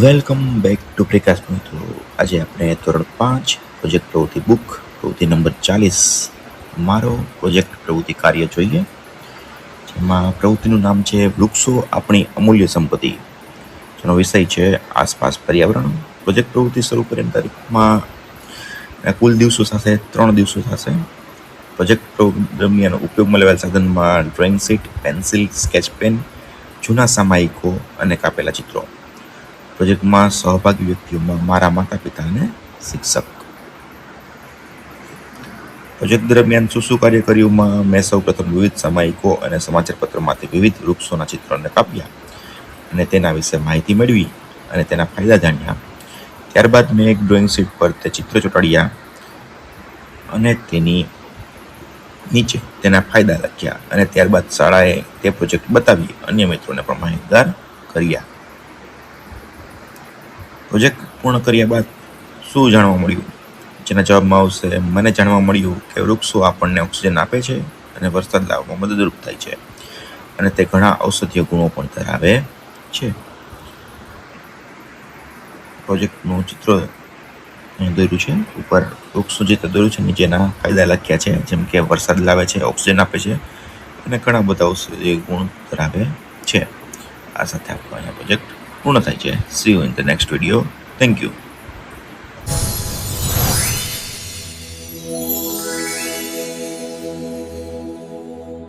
Welcome back to પ્રકાશ મિત્રો. આજે આપણે ધોરણ 5 પ્રોજેક્ટ પ્રવૃત્તિ બુક પ્રવૃત્તિ નંબર 40 મારો પ્રોજેક્ટ પ્રવૃત્તિ કાર્ય જોઈએ. જેમાં પ્રવૃત્તિનું નામ છે વૃક્ષો આપણી અમૂલ્ય સંપત્તિ, જેનો વિષય છે આસપાસ પર્યાવરણ. પ્રોજેક્ટ પ્રવૃત્તિ શરૂ કરીને તારીખમાં કુલ દિવસો સાથે 3 દિવસો થશે. પ્રોજેક્ટ દરમિયાન ઉપયોગમાં લેવાયેલ સાધનમાં drawing sheet, pencil, sketch pen, જૂના સામાયિકો અને કાપેલા ચિત્રો. પ્રોજેક્ટમાં સહભાગી વ્યક્તિઓમાં મારા માતા પિતા અને શિક્ષક. પ્રોજેક્ટ દરમિયાન શું કાર્ય કર્યુંમાં મેં સૌપ્રથમ વિવિધ સામાયિકો અને સમાચાર પત્રમાંથી વિવિધ વૃક્ષોના ચિત્રોને કાપ્યા અને તેના વિશે માહિતી મેળવી અને તેના ફાયદા જાણ્યા. ત્યારબાદ મેં એક ડ્રોઈંગ શીટ પર તે ચિત્ર ચોંટાડ્યા અને તેની નીચે તેના ફાયદા લખ્યા અને ત્યારબાદ શાળાએ તે પ્રોજેક્ટ બતાવી અન્ય મિત્રોને પણ માહિતગાર કર્યા. પ્રોજેક્ટ પૂર્ણ કર્યા બાદ શું જાણવા મળ્યું? જેના જવાબમાં આવશે, મને જાણવા મળ્યું કે વૃક્ષો આપણને ઓક્સિજન આપે છે અને વરસાદ લાવવામાં મદદરૂપ થાય છે અને તે ઘણા ઔષધીય ગુણો પણ ધરાવે છે. પ્રોજેક્ટનું ચિત્ર દોર્યું છે. ઉપર વૃક્ષનું ચિત્ર દોર્યું છે, નીચેના ફાયદા લખ્યા છે, જેમ કે વરસાદ લાવે છે, ઓક્સિજન આપે છે અને ઘણા બધા ઔષધીય ગુણ ધરાવે છે. આ સાથે આપણો અહીંયા પ્રોજેક્ટ પૂર્ણ થાય છે. C you in the next video. Thank you.